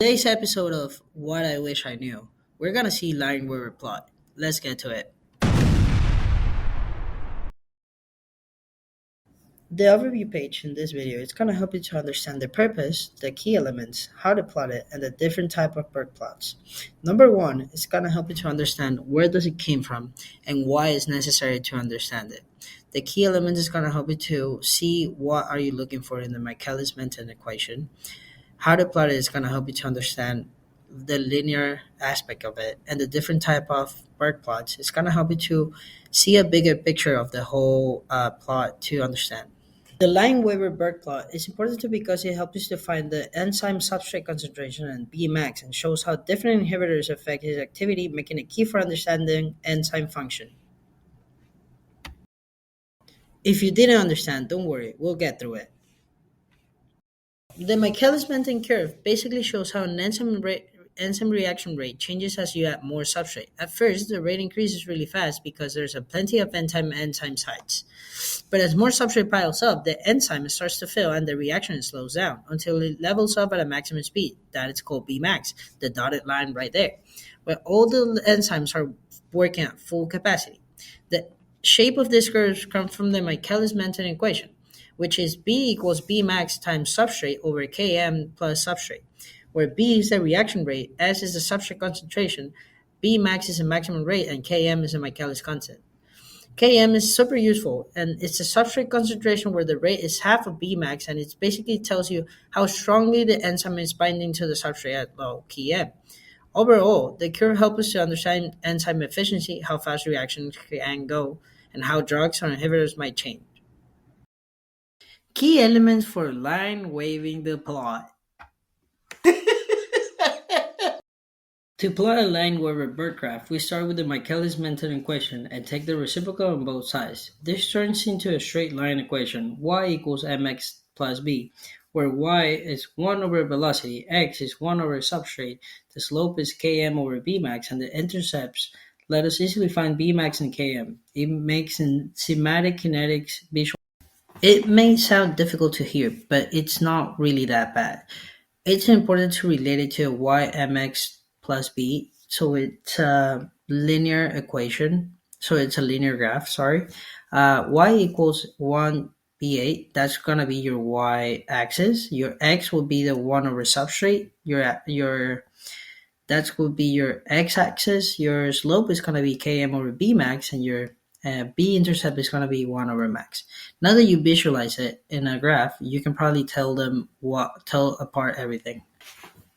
Today's episode of What I Wish I Knew, we're gonna see Lineweaver plot. Let's get to it. The overview page in this video is gonna help you to understand the purpose, the key elements, how to plot it, and the different type of Burk plots. Number one, it's gonna help you to understand where does it came from and why it's necessary to understand it. The key element is gonna help you to see what are you looking for in the Michaelis Menten equation. How to plot it is going to help you to understand the linear aspect of it and the different type of Burk plots. It's going to help you to see a bigger picture of the whole plot to understand. The Lineweaver-Burk plot is important too because it helps you to find the enzyme substrate concentration and Bmax and shows how different inhibitors affect its activity, making it key for understanding enzyme function. If you didn't understand, don't worry, we'll get through it. The Michaelis-Menten curve basically shows how an enzyme reaction rate changes as you add more substrate. At first, the rate increases really fast because there's a plenty of enzyme sites. But as more substrate piles up, the enzyme starts to fill and the reaction slows down until it levels up at a maximum speed. That is called Bmax, the dotted line right there, where all the enzymes are working at full capacity. The shape of this curve comes from the Michaelis-Menten equation, which is B equals Bmax times substrate over Km plus substrate, where B is the reaction rate, S is the substrate concentration, Bmax is the maximum rate, and Km is the Michaelis constant. Km is super useful, and it's a substrate concentration where the rate is half of Bmax, and it basically tells you how strongly the enzyme is binding to the substrate at low Km. Overall, the curve helps us to understand enzyme efficiency, how fast reactions can go, and how drugs or inhibitors might change. Key elements for line waving the plot. To plot a Lineweaver-Burk graph, we start with the Michaelis-Menten equation and take the reciprocal on both sides. This turns into a straight line equation, y equals mx plus b, where y is 1 over velocity, x is 1 over substrate, the slope is km over bmax, and the intercepts let us easily find bmax and km. It makes enzymatic kinetics visual. It may sound difficult to hear, but it's not really that bad. It's important to relate it to y/mx plus b, so it's a linear equation, so it's a linear graph, sorry. Y equals 1 b8, that's going to be your y-axis. Your x will be the 1 over substrate, that will be your x-axis. Your slope is going to be km over bmax, and your b-intercept is going to be 1 over max. Now that you visualize it in a graph, you can probably tell apart everything.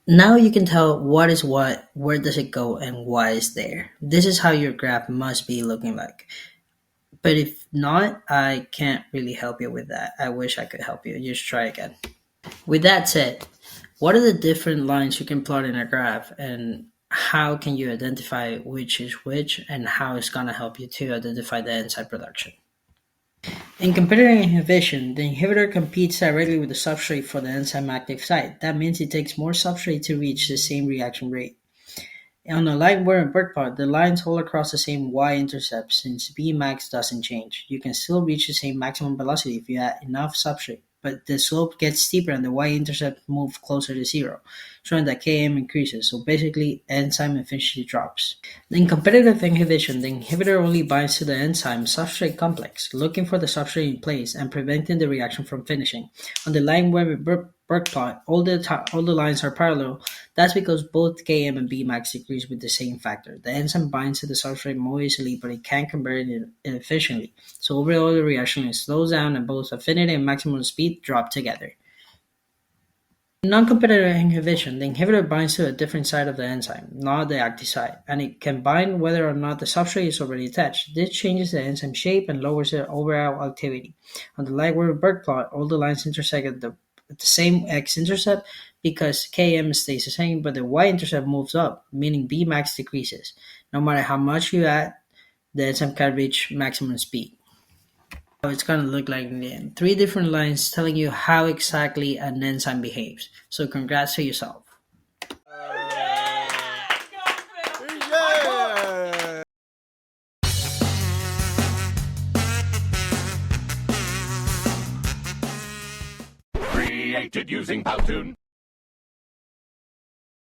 Now you can tell what is what, where does it go, and why is there. This is how your graph must be looking like. But if not, I can't really help you with that. I wish I could help you. Just try again. With that said, what are the different lines you can plot in a graph, and how can you identify which is which, and how it's going to help you to identify the enzyme production? In competitive inhibition, the inhibitor competes directly with the substrate for the enzyme active site. That means it takes more substrate to reach the same reaction rate. On a Lineweaver-Burk plot, the lines all across the same y-intercept since Bmax doesn't change. You can still reach the same maximum velocity if you add enough substrate, but the slope gets steeper and the y-intercept moves closer to zero, showing that Km increases, so basically enzyme efficiency drops. In competitive inhibition, the inhibitor only binds to the enzyme substrate complex, looking for the substrate in place and preventing the reaction from finishing. On the Lineweaver-Burk plot, all the lines are parallel. That's because both Km and Bmax decrease with the same factor. The enzyme binds to the substrate more easily, but it can't convert it efficiently. So overall, the reaction slows down and both affinity and maximum speed drop together. In non-competitive inhibition, the inhibitor binds to a different side of the enzyme, not the active site, and it can bind whether or not the substrate is already attached. This changes the enzyme shape and lowers their overall activity. On the Lineweaver-Burk plot, all the lines intersect at the same x-intercept because Km stays the same, but the y-intercept moves up, meaning Bmax decreases. No matter how much you add, the enzyme can reach maximum speed. It's going to look like in the end. 3 different lines telling you how exactly an enzyme behaves. So congrats to yourself. Created using Powtoon.